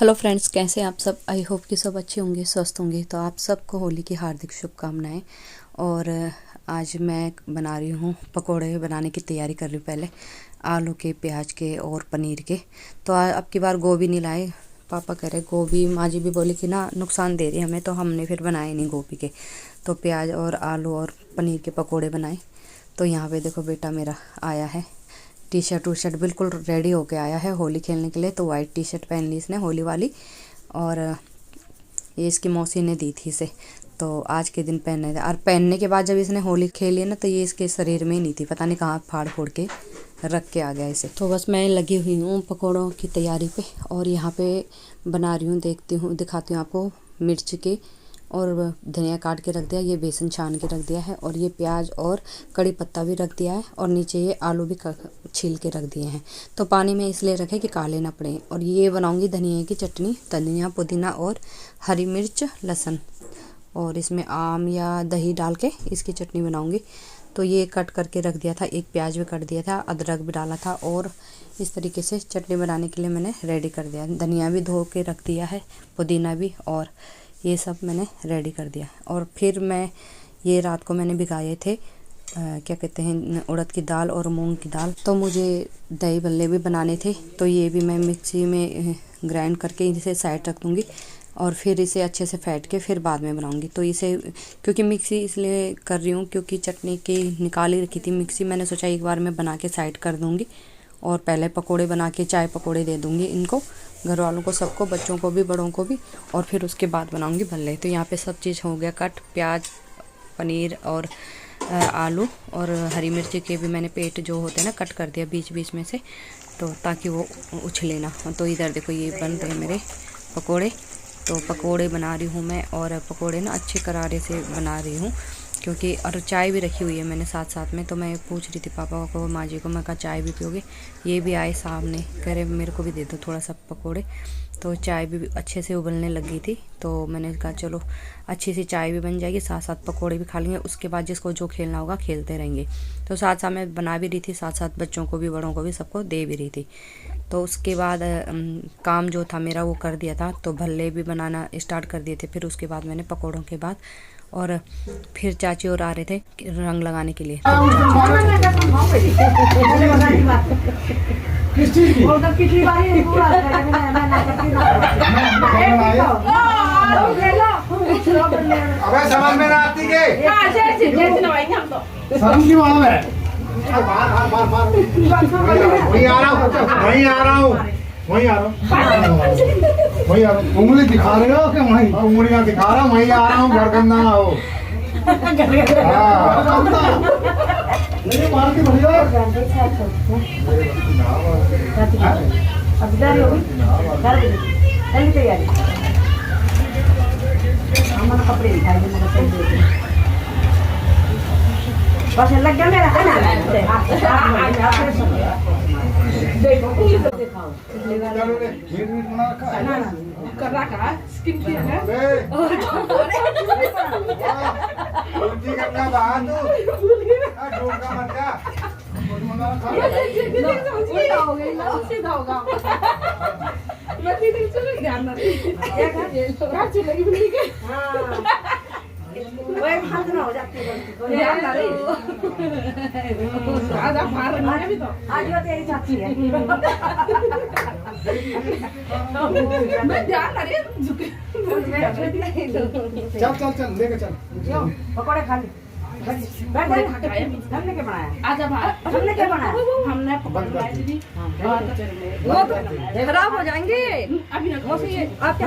Hello friends, कैसे हैं आप सब। आई होप कि सब अच्छे होंगे, स्वस्थ होंगे। तो आप सबको होली की हार्दिक शुभकामनाएं। और आज मैं बना रही हूँ पकोड़े बनाने की तैयारी कर रही हूँ। पहले आलू के, प्याज के और पनीर के। तो अब की बार गोभी नहीं लाए। पापा कह रहे गोभी, माँ जी भी बोली कि ना नुकसान दे रही हमें, तो हमने फिर बनाए नहीं गोभी के। तो प्याज और आलू और पनीर के पकोड़े बनाए। तो यहाँ पे देखो बेटा मेरा आया है, टी शर्ट बिल्कुल रेडी होके आया है होली खेलने के लिए। तो वाइट टी शर्ट पहन ली इसने, होली वाली। और ये इसकी मौसी ने दी थी इसे, तो आज के दिन पहनने थे। और पहनने के बाद जब इसने होली खेली ना, तो ये इसके शरीर में ही नहीं थी, पता नहीं कहाँ फाड़ फोड़ के रख के आ गया इसे। तो बस मैं लगी हुई हूँ पकौड़ों की तैयारी पे। और यहाँ पे बना रही हूँ, दिखाती हूँ आपको। मिर्च के और धनिया काट के रख दिया, ये बेसन छान के रख दिया है, और ये प्याज और कड़ी पत्ता भी रख दिया है, और नीचे ये आलू भी छील के रख दिए हैं। तो पानी में इसलिए रखे कि काले ना पड़े। और ये बनाऊंगी धनिया की चटनी, धनिया पुदीना और हरी मिर्च लहसुन, और इसमें आम या दही डाल के इसकी चटनी बनाऊंगी। तो ये कट करके रख दिया था, एक प्याज भी कट दिया था, अदरक भी डाला था, और इस तरीके से चटनी बनाने के लिए मैंने रेडी कर दिया। धनिया भी धो के रख दिया है, पुदीना भी, और ये सब मैंने रेडी कर दिया। और फिर मैं ये रात को मैंने भिगाए थे क्या कहते हैं, उड़द की दाल और मूंग की दाल। तो मुझे दही भल्ले भी बनाने थे, तो ये भी मैं मिक्सी में ग्राइंड करके इसे साइड रख दूँगी, और फिर इसे अच्छे से फेंट के फिर बाद में बनाऊंगी। तो इसे क्योंकि मिक्सी इसलिए कर रही हूँ क्योंकि चटनी की निकाल ही रखी थी मिक्सी, मैंने सोचा एक बार मैं बना के साइड कर दूँगी, और पहले पकोड़े बना के चाय पकोड़े दे दूँगी इनको, घर वालों को, सबको, बच्चों को भी, बड़ों को भी, और फिर उसके बाद बनाऊँगी भल्ले। तो यहाँ पे सब चीज़ हो गया कट, प्याज, पनीर और आलू और हरी मिर्ची के भी मैंने पेट जो होते हैं ना कट कर दिया बीच बीच में से, तो ताकि वो उछले ना। तो इधर देखो ये बन रहे मेरे पकोड़े। तो पकोड़े बना रही हूँ मैं, और पकोड़े ना अच्छे करारे से बना रही हूँ क्योंकि, और चाय भी रखी हुई है मैंने साथ साथ में। तो मैं पूछ रही थी पापा को, माँ जी को, मैं कहा चाय भी पियोगे। ये भी आए सामने, कह रहे मेरे को भी दे दो थोड़ा सा पकोड़े। तो चाय भी अच्छे से उबलने लगी थी, तो मैंने कहा चलो अच्छी सी चाय भी बन जाएगी, साथ साथ पकोड़े भी खा लेंगे, उसके बाद जिसको जो खेलना होगा खेलते रहेंगे। तो साथ साथ मैं बना भी रही थी, साथ साथ बच्चों को भी, बड़ों को भी, सबको दे भी रही थी। तो उसके बाद काम जो था मेरा वो कर दिया था, तो भल्ले भी बनाना स्टार्ट कर दिए थे। फिर उसके बाद मैंने पकोड़ों के बाद, और फिर चाची और आ रहे थे रंग लगाने के लिए। अबे समझ में ना आती के वहीं आ रहा हूँ। उंगली दिखा रहे हो कि वहीं उंगलियां दिखा रहा हूँ, वहीं आ रहा हूँ, घर गंदा ना हो। कपड़े दिखाई बस लग गया मेरा आज वो तेरी चाची है। चल लेके चल, पकौड़े खा ले। हमने क्या बनाया? आजा भाई, हमने क्या बनाया? हमने पकौड़े खराब हो जाएंगे अभी। आपके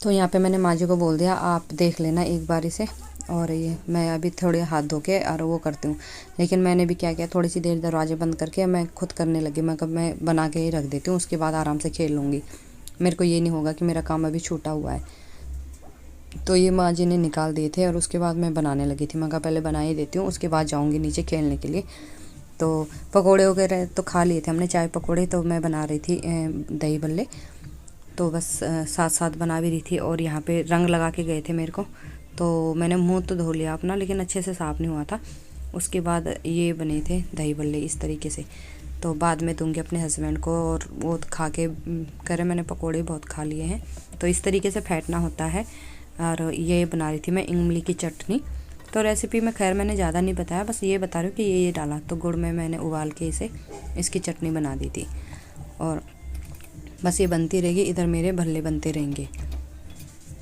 तो यहाँ पे मैंने माँ जी को बोल दिया आप देख लेना एक बार इसे, और ये मैं अभी थोड़े हाथ धो के और वो करती हूँ। लेकिन मैंने भी क्या किया, थोड़ी सी देर दरवाजे बंद करके मैं खुद करने लगी। मैं कब मैं बना के ही रख देती हूँ, उसके बाद आराम से खेल लूँगी। मेरे को ये नहीं होगा कि मेरा काम अभी छूटा हुआ है। तो ये माँ जी ने निकाल दिए थे, और उसके बाद मैं बनाने लगी थी। मैं कहा पहले बना ही देती हूँ, उसके बाद जाऊँगी नीचे खेलने के लिए। तो पकोड़े वगैरह तो खा लिए थे हमने, चाय पकोड़े। तो मैं बना रही थी दही भल्ले, तो बस साथ साथ बना भी रही थी। और यहाँ पे रंग लगा के गए थे मेरे को, तो मैंने मुंह तो धो लिया अपना, लेकिन अच्छे से साफ़ नहीं हुआ था। उसके बाद ये बने थे दही बल्ले इस तरीके से। तो बाद में दूंगी अपने हस्बैंड को, और वो खा के कह रहे मैंने पकोड़े बहुत खा लिए हैं। तो इस तरीके से फेंटना होता है। और ये बना रही थी मैं इमली की चटनी। तो रेसिपी में खैर मैंने ज़्यादा नहीं बताया, बस ये बता रही हूँ कि ये डाला। तो गुड़ में मैंने उबाल के इसकी चटनी बना दी थी। और बस ये बनती रहेगी, इधर मेरे भल्ले बनते रहेंगे।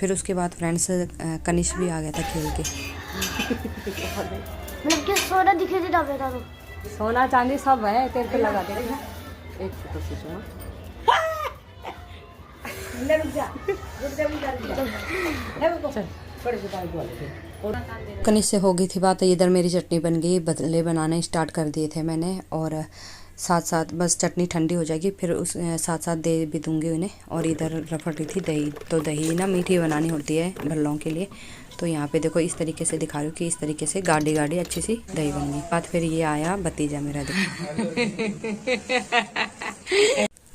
फिर उसके बाद फ्रेंड्स कनिश भी आ गया था खेल के। सोना दिखे थे तो सोना चांदी सब है, तेरे पे लगा देना एक फोटो खींचूंगा। कनिश से हो गई थी बात, इधर मेरी चटनी बन गई। बदले बनाने स्टार्ट कर दिए थे मैंने, और साथ साथ बस चटनी ठंडी हो जाएगी फिर उस साथ साथ दे भी दूंगी उन्हें। और इधर रफड़ रही थी दही। तो दही ना मीठी बनानी होती है भल्लों के लिए। तो यहाँ पे देखो इस तरीके से दिखा रही हूँ कि इस तरीके से गाढ़ी गाढ़ी अच्छी सी दही बन गई। बाद फिर ये आया भतीजा मेरा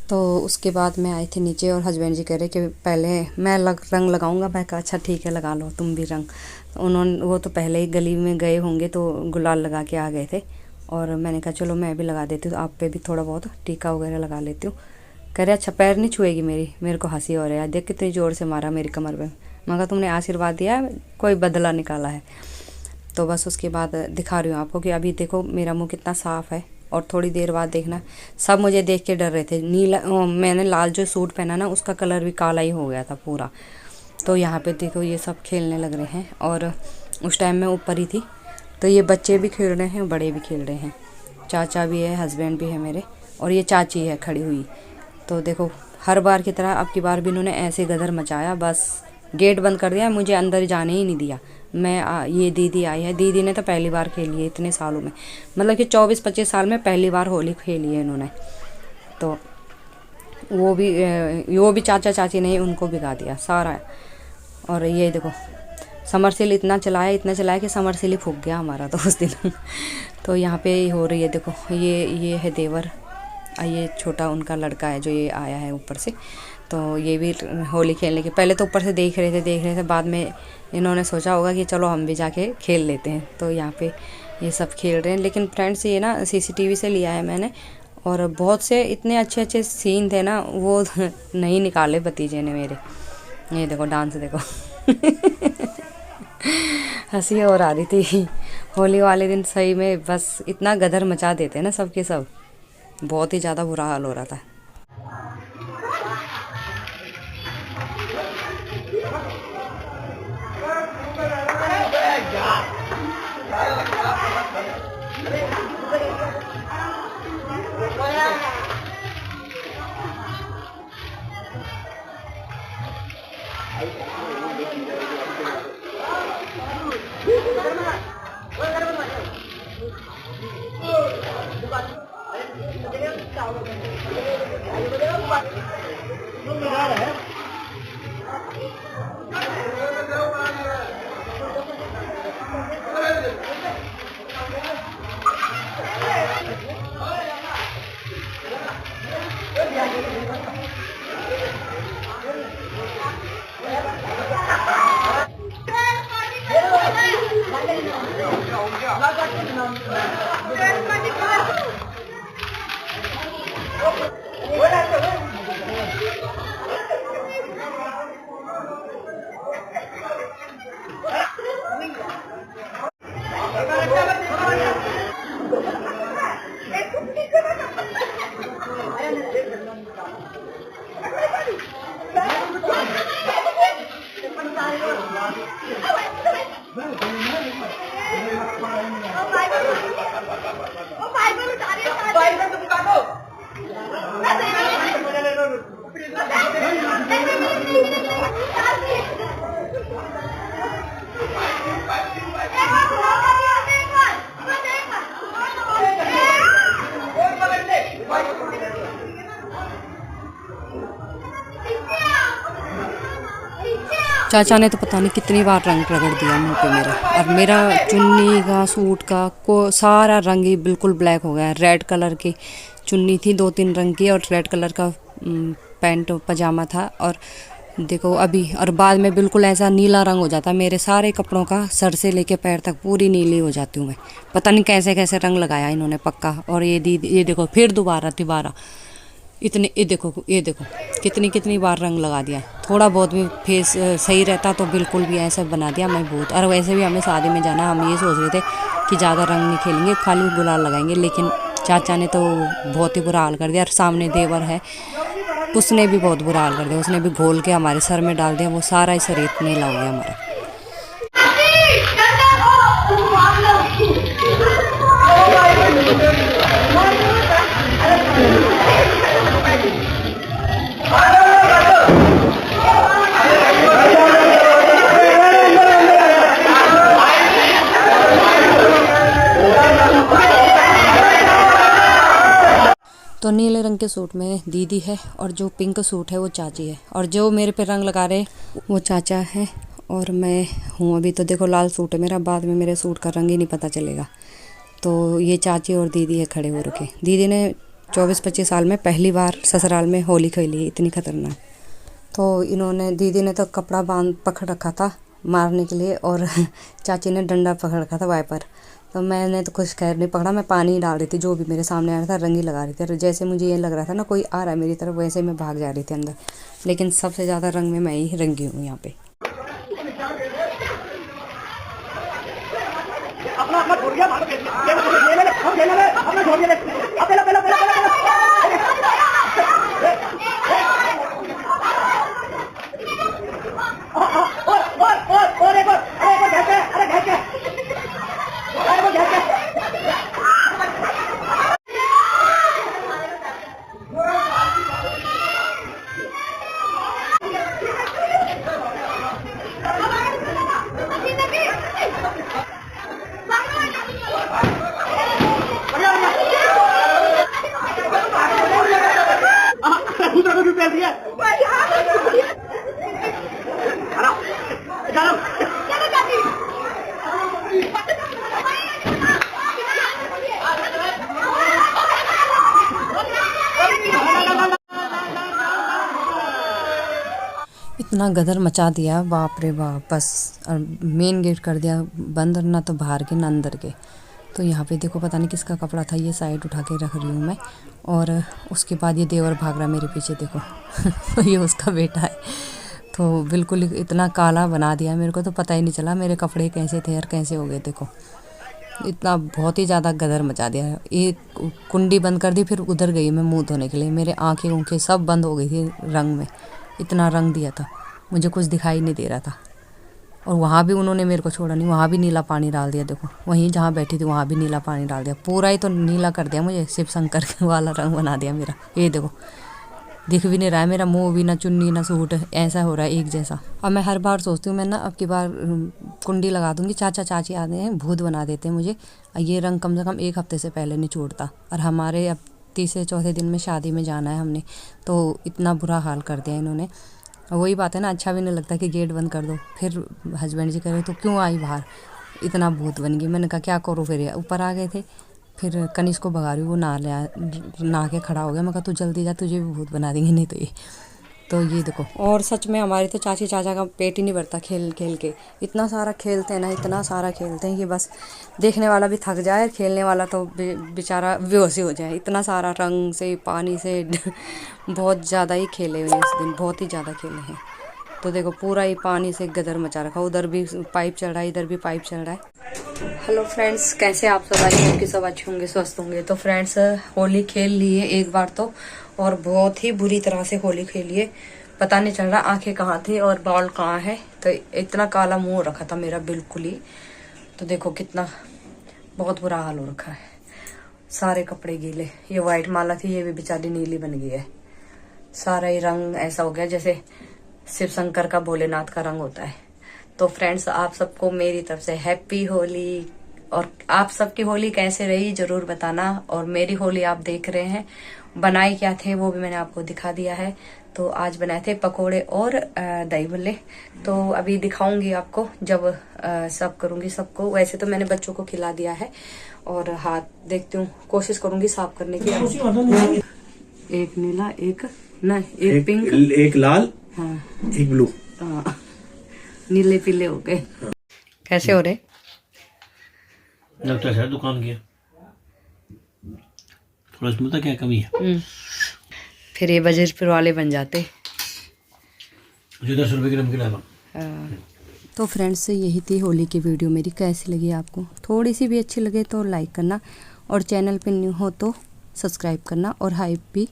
तो उसके बाद मैं आई थी नीचे, और हस्बैंड जी कह रहे कि पहले मैं रंग लगाऊंगा। मैं कहा अच्छा ठीक है लगा लो तुम भी रंग। वो तो पहले ही गली में गए होंगे तो गुलाल लगा के आ गए थे, और मैंने कहा चलो मैं भी लगा देती हूँ, तो आप पे भी थोड़ा बहुत टीका वगैरह लगा लेती हूँ। कह रहे अच्छा पैर नहीं छुएगी मेरे को हंसी हो रहा है, देख कितनी ज़ोर से मारा मेरी कमर पे। मैं कहा तुमने आशीर्वाद दिया, कोई बदला निकाला है। तो बस उसके बाद दिखा रही हूँ आपको कि अभी देखो मेरा मुँह कितना साफ़ है। और थोड़ी देर बाद देखना, सब मुझे देख के डर रहे थे। नीला मैंने लाल जो सूट पहना ना उसका कलर भी काला ही हो गया था पूरा। तो यहाँ पे देखो ये सब खेलने लग रहे हैं, और उस टाइम मैं ऊपर ही थी। तो ये बच्चे भी खेल रहे हैं, बड़े भी खेल रहे हैं। चाचा भी है, हस्बैंड भी है मेरे, और ये चाची है खड़ी हुई। तो देखो हर बार की तरह अब की बार भी इन्होंने ऐसे गदर मचाया, बस गेट बंद कर दिया, मुझे अंदर जाने ही नहीं दिया। ये दीदी आई है, दीदी ने तो पहली बार खेली है इतने सालों में, मतलब कि 24-25 साल में पहली बार होली खेली है इन्होंने। तो वो भी चाचा चाची ने उनको भिगा दिया सारा। और ये देखो समरसील इतना चलाया कि समरसील ही फूक गया हमारा तो उस दिन। तो यहाँ पे हो रही है देखो, ये है देवर, ये छोटा उनका लड़का है जो ये आया है ऊपर से। तो ये भी होली खेलने के पहले तो ऊपर से देख रहे थे, बाद में इन्होंने सोचा होगा कि चलो हम भी जाके खेल लेते हैं। तो यहाँ पे ये सब खेल रहे हैं। लेकिन फ्रेंड्स ये ना CCTV से लिया है मैंने, और बहुत से इतने अच्छे अच्छे सीन थे ना, वो नहीं निकाले भतीजे ने मेरे। ये देखो डांस देखो हंसी और आ रही थी। होली वाले दिन सही में बस इतना गदर मचा देते हैं ना सबके सब, बहुत ही ज़्यादा बुरा हाल हो रहा था। चाचा ने तो पता नहीं कितनी बार रंग रगड़ दिया मुंह पे मेरा, और मेरा चुन्नी का सूट का सारा रंग ही बिल्कुल ब्लैक हो गया। रेड कलर की चुन्नी थी 2-3 रंग की, और रेड कलर का पैंट पजामा था, और देखो अभी, और बाद में बिल्कुल ऐसा नीला रंग हो जाता है मेरे सारे कपड़ों का, सर से लेके पैर तक पूरी नीली हो जाती हूँ मैं। पता नहीं कैसे कैसे रंग लगाया इन्होंने पक्का। और ये दीदी, ये देखो फिर दोबारा इतने, ये देखो कितनी कितनी बार रंग लगा दिया। थोड़ा बहुत भी फेस सही रहता तो बिल्कुल भी ऐसा बना दिया मैं बहुत। और वैसे भी हमें शादी में जाना, हम ये सोच रहे थे कि ज़्यादा रंग नहीं खेलेंगे, खाली गुलाल लगाएंगे, लेकिन चाचा ने तो बहुत ही बुरा हाल कर दिया। और सामने देवर है, उसने भी बहुत बुरा हाल कर दिया, उसने भी घोल के हमारे सर में डाल दिया, वो सारा ही शरीर नीला हो गया हमारा। तो नीले रंग के सूट में दीदी है और जो पिंक सूट है वो चाची है, और जो मेरे पे रंग लगा रहे वो चाचा है और मैं हूँ। अभी तो देखो लाल सूट है मेरा, बाद में मेरे सूट का रंग ही नहीं पता चलेगा। तो ये चाची और दीदी है खड़े हो रखे। दीदी ने 24-25 साल में पहली बार ससुराल में होली खेली, इतनी खतरनाक। तो इन्होंने, दीदी ने तो कपड़ा पकड़ रखा था मारने के लिए, और चाची ने डंडा पकड़ रखा था वाइपर। तो मैंने तो कुछ खैर नहीं पकड़ा, मैं पानी डाल रही थी, जो भी मेरे सामने आ रहा था रंग ही लगा रही थी। जैसे मुझे ये लग रहा था ना कोई आ रहा है मेरी तरफ, वैसे मैं भाग जा रही थी अंदर। लेकिन सबसे ज़्यादा रंग में मैं ही रंगी हूँ यहाँ पे। इतना गदर मचा दिया, बाप रे बाप। बस मेन गेट कर दिया बंद, ना तो बाहर के ना अंदर के। तो यहाँ पे देखो पता नहीं किसका कपड़ा था, ये साइड उठा के रख रही हूँ मैं। और उसके बाद ये देवर भाग रहा मेरे पीछे, देखो ये उसका बेटा है। तो बिल्कुल इतना काला बना दिया मेरे को, तो पता ही नहीं चला मेरे कपड़े कैसे थे और कैसे हो गए। देखो इतना बहुत ही ज़्यादा गदर मचा दिया। एक कुंडी बंद कर दी, फिर उधर गई मैं मुँह धोने के लिए, मेरे आँखें सब बंद हो गई थी रंग में। इतना रंग दिया था, मुझे कुछ दिखाई नहीं दे रहा था। और वहाँ भी उन्होंने मेरे को छोड़ा नहीं, वहाँ भी नीला पानी डाल दिया। देखो वहीं जहाँ बैठी थी वहाँ भी नीला पानी डाल दिया, पूरा ही तो नीला कर दिया मुझे, शिव शंकर वाला रंग बना दिया मेरा। ये देखो दिख भी नहीं रहा है मेरा मुंह भी, ना चुन्नी ना सूट, ऐसा हो रहा है एक जैसा। अब मैं हर बार सोचती हूँ मैं ना अब की बार कुंडी लगा दूंगी, चाचा चाची आते हैं भूत बना देते हैं मुझे। ये रंग कम से कम 1 हफ्ते से पहले नहीं छोड़ता। और हमारे अब 3-4 दिन में शादी में जाना है हमने, तो इतना बुरा हाल कर दिया इन्होंने। वही बात है ना, अच्छा भी नहीं लगता कि गेट बंद कर दो। फिर हस्बैंड जी कह रहे तो क्यों आई बाहर, इतना भूत बन गई। मैंने कहा क्या करूँ, फिर ऊपर आ गए थे। फिर कनिष को भगा रही हूँ, वो नहा के खड़ा हो गया। मैं कहा तू जल्दी जा, तुझे भी भूत बना देंगे नहीं तो ये। तो ये देखो, और सच में हमारे तो चाची चाचा का पेट ही नहीं भरता खेल खेल के। इतना सारा खेलते हैं ना, इतना सारा खेलते हैं कि बस देखने वाला भी थक जाए, खेलने वाला तो बेचारा बेहोश हो जाए। इतना सारा रंग से पानी से बहुत ज़्यादा ही खेले हुए हैं इस दिन, बहुत ही ज़्यादा खेले हैं। तो देखो पूरा ही पानी से गदर मचा रखा, उधर भी पाइप चल रहा है, इधर भी पाइप चल रहा है। हेलो फ्रेंड्स, कैसे आप सब? आई होप कि सब अच्छे होंगे, स्वस्थ होंगे। तो फ्रेंड्स होली खेल लिए एक बार तो, और बहुत ही बुरी तरह से होली खेलिए। पता नहीं चल रहा आंखें कहाँ थी और बाल कहाँ है। तो इतना काला मुंह रखा था मेरा बिल्कुल ही। तो देखो कितना बहुत बुरा हाल हो रखा है, सारे कपड़े गीले। ये व्हाइट माला थी, ये भी बेचारी नीली बन गई है। सारा ही रंग ऐसा हो गया जैसे शिव शंकर का, भोलेनाथ का रंग होता है। तो फ्रेंड्स आप सबको मेरी तरफ से हैप्पी होली। और आप सबकी होली कैसे रही जरूर बताना। और मेरी होली आप देख रहे हैं, बनाए क्या थे वो भी मैंने आपको दिखा दिया है। तो आज बनाए थे पकोड़े और दही भल्ले। तो अभी दिखाऊंगी आपको जब सब करूंगी सबको। वैसे तो मैंने बच्चों को खिला दिया है, और हाथ देखती हूँ, कोशिश करूंगी साफ करने की। एक नीला, एक पिंक, एक लाल, हाँ एक ब्लू। हाँ, नीले पीले हो गए। कैसे हो रहे? लगता है दुकान की थोड़ा इसमें तो क्या कमी है। फिर ये वजीरपुर वाले बन जाते। मुझे 10 रुपए की नमकीन लाना। तो फ्रेंड्स यही थी होली की वीडियो मेरी। कैसी लगी आपको? थोड़ी सी भी अच्छी लगे तो लाइक करना, और चैनल पे न्यू हो तो सब्सक्राइब करना, और हाइप भी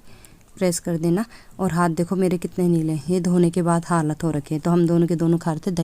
प्रेस कर देना। और हाथ देखो मेरे कितने नीले हैं, ये धोने के बाद हालत हो रखे हैं। तो हम दोनों के दोनों खा रहे थे।